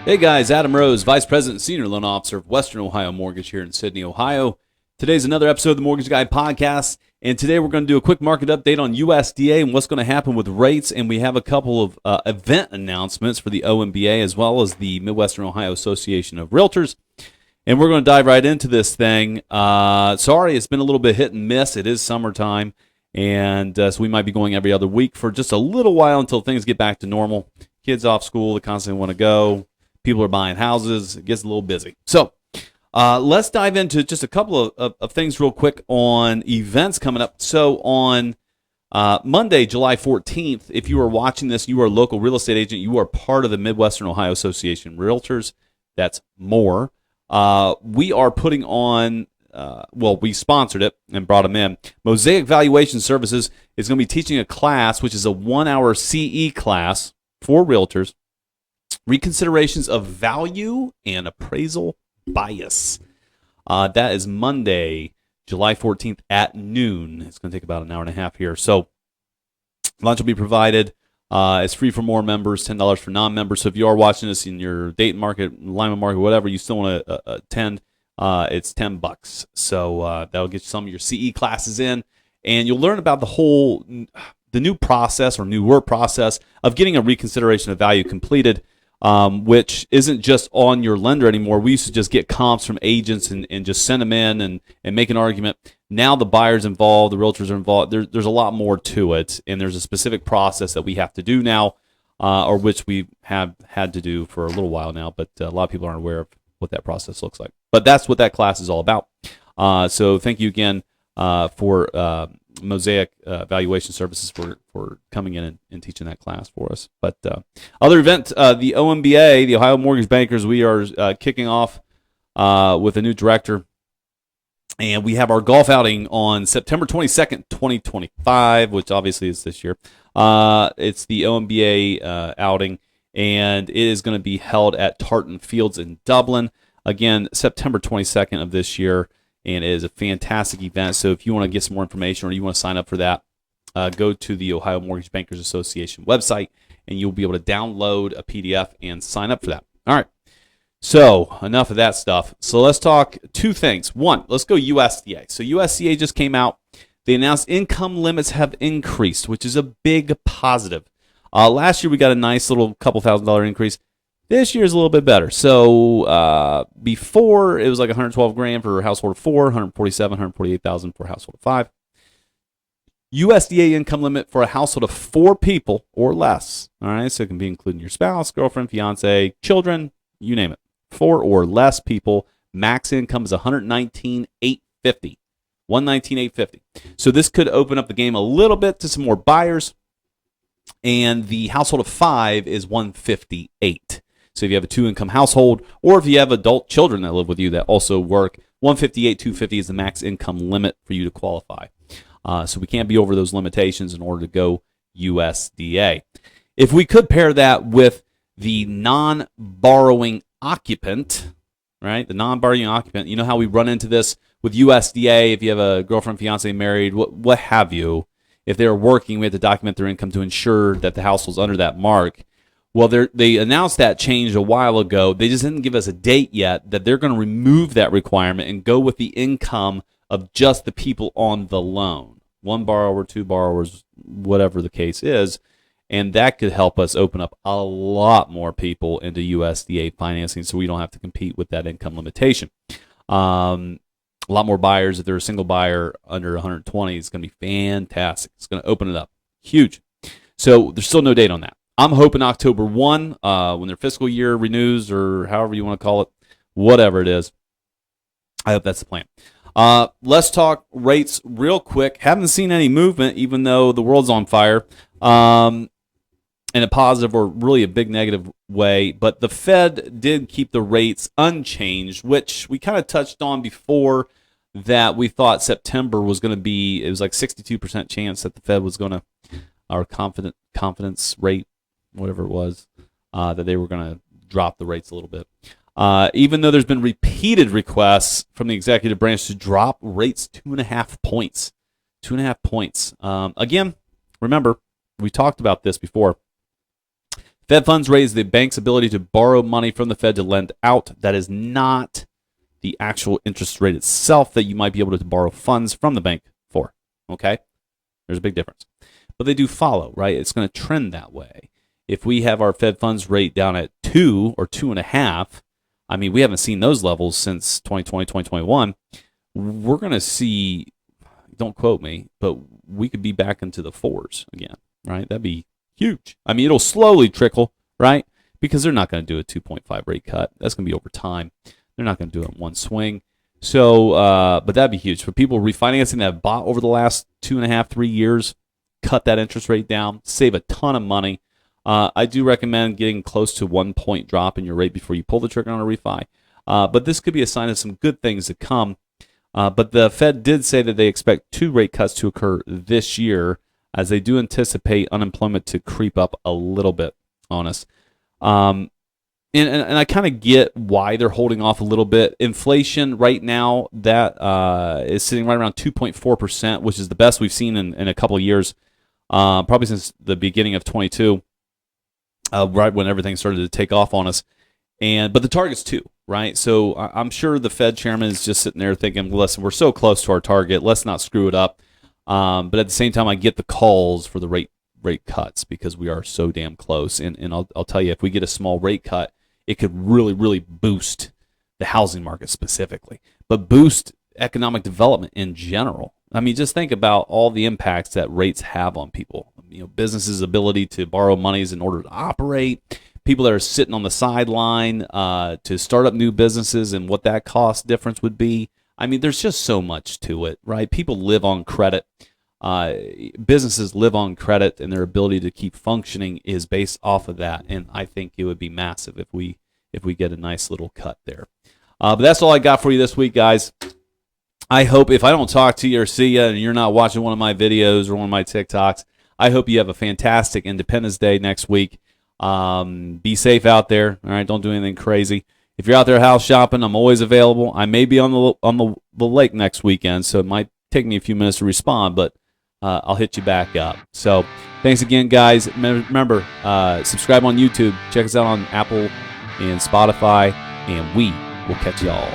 Hey guys, Adam Rose, Vice President and Senior Loan Officer of Western Ohio Mortgage here in Sydney, Ohio. Today's another episode of the Mortgage Guy Podcast, and today we're going to do a quick market update on USDA and what's going to happen with rates, and we have a couple of event announcements for the OMBA as well as the Midwestern Ohio Association of Realtors, and we're going to dive right into this thing. Sorry, it's been a little bit hit and miss. It is summertime, and so we might be going every other week for just a little while until things get back to normal. Kids off school, they constantly want to go. People are buying houses. It gets a little busy. So let's dive into just a couple of things real quick on events coming up. So on Monday, July 14th, if you are watching this, you are a local real estate agent. You are part of the Midwestern Ohio Association of Realtors. That's more. We are putting on, we sponsored it and brought them in. Mosaic Valuation Services is going to be teaching a class, which is a 1-hour CE class for realtors. Reconsiderations of value and appraisal bias. That is Monday, July 14th at noon. It's going to take about an hour and a half here. So lunch will be provided. It's free for more members, $10 for non-members. So if you are watching this in your Dayton market, Lima market, whatever, you still want to attend, it's $10. So that'll get you some of your CE classes in. And you'll learn about the new process or newer process of getting a reconsideration of value completed. Which isn't just on your lender anymore. We used to just get comps from agents and just send them in and make an argument. Now the buyer's involved, the realtors are involved. There's a lot more to it, and there's a specific process that we have to do now, or which we have had to do for a little while now, but a lot of people aren't aware of what that process looks like. But that's what that class is all about. So thank you again for Mosaic Valuation Services for coming in and teaching that class for us. But other event, the OMBA, the Ohio Mortgage Bankers, we are kicking off with a new director. And we have our golf outing on September 22nd, 2025, which obviously is this year. It's the OMBA outing, and it is going to be held at Tartan Fields in Dublin. Again, September 22nd of this year. And it is a fantastic event. So if you want to get some more information or you want to sign up for that, go to the Ohio Mortgage Bankers Association website, and you'll be able to download a PDF and sign up for that. All right. So enough of that stuff. So let's talk two things. One, let's go USDA. So USDA just came out. They announced income limits have increased, which is a big positive. Last year we got a nice little couple $1,000 increase. This year is a little bit better. So before it was like $112,000 for a household of 4, $147,000 for a household of 5. USDA income limit for a household of 4 people or less. All right, so it can be including your spouse, girlfriend, fiance, children, you name it. 4 or less people. Max income is $119,850. $119,850. So this could open up the game a little bit to some more buyers. And the household of 5 is $158,000. So if you have a 2-income household, or if you have adult children that live with you that also work, $158,250 is the max income limit for you to qualify. So we can't be over those limitations in order to go USDA. If we could pair that with the non-borrowing occupant, right? The non-borrowing occupant, you know how we run into this with USDA if you have a girlfriend, fiance, married, what have you. If they're working, we have to document their income to ensure that the household's under that mark. Well, they announced that change a while ago. They just didn't give us a date yet that they're going to remove that requirement and go with the income of just the people on the loan. 1 borrower, 2 borrowers, whatever the case is. And that could help us open up a lot more people into USDA financing so we don't have to compete with that income limitation. A lot more buyers. If they're a single buyer under 120, it's going to be fantastic. It's going to open it up. Huge. So there's still no date on that. I'm hoping October 1, when their fiscal year renews, or however you want to call it, whatever it is. I hope that's the plan. Let's talk rates real quick. Haven't seen any movement, even though the world's on fire, in a positive or really a big negative way. But the Fed did keep the rates unchanged, which we kind of touched on before, that we thought September was going to be, it was like 62% chance that the Fed was going to, our confidence rate, whatever it was, that they were going to drop the rates a little bit. Even though there's been repeated requests from the executive branch to drop rates 2.5 points. 2.5 points. Again, remember, we talked about this before. Fed funds rate is the bank's ability to borrow money from the Fed to lend out. That is not the actual interest rate itself that you might be able to borrow funds from the bank for. Okay? There's a big difference. But they do follow, right? It's going to trend that way. If we have our Fed funds rate down at 2 or 2.5, I mean, we haven't seen those levels since 2020, 2021. We're going to see, don't quote me, but we could be back into the 4s again, right? That'd be huge. I mean, it'll slowly trickle, right? Because they're not going to do a 2.5 rate cut. That's going to be over time. They're not going to do it in one swing. So, but that'd be huge. For people refinancing that have bought over the last 2.5, 3 years, cut that interest rate down, save a ton of money. I do recommend getting close to 1 point drop in your rate before you pull the trigger on a refi. But this could be a sign of some good things to come. But the Fed did say that they expect 2 rate cuts to occur this year, as they do anticipate unemployment to creep up a little bit on us. And I kind of get why they're holding off a little bit. Inflation right now, that is sitting right around 2.4%, which is the best we've seen in a couple of years, probably since the beginning of 22. Right when everything started to take off on us. But the target's 2, right? So I'm sure the Fed chairman is just sitting there thinking, well, listen, we're so close to our target, let's not screw it up. But at the same time, I get the calls for the rate cuts because we are so damn close. And I'll tell you, if we get a small rate cut, it could really, really boost the housing market specifically, but boost economic development in general. I mean, just think about all the impacts that rates have on people. You know, businesses' ability to borrow monies in order to operate, people that are sitting on the sideline to start up new businesses and what that cost difference would be. I mean, there's just so much to it, right? People live on credit. Businesses live on credit, and their ability to keep functioning is based off of that. And I think it would be massive if we get a nice little cut there. But that's all I got for you this week, guys. I hope if I don't talk to you or see you and you're not watching one of my videos or one of my TikToks, I hope you have a fantastic Independence Day next week. Be safe out there. All right, don't do anything crazy. If you're out there house shopping, I'm always available. I may be on the lake next weekend, so it might take me a few minutes to respond, but I'll hit you back up. So thanks again, guys. Remember, subscribe on YouTube. Check us out on Apple and Spotify, and we will catch y'all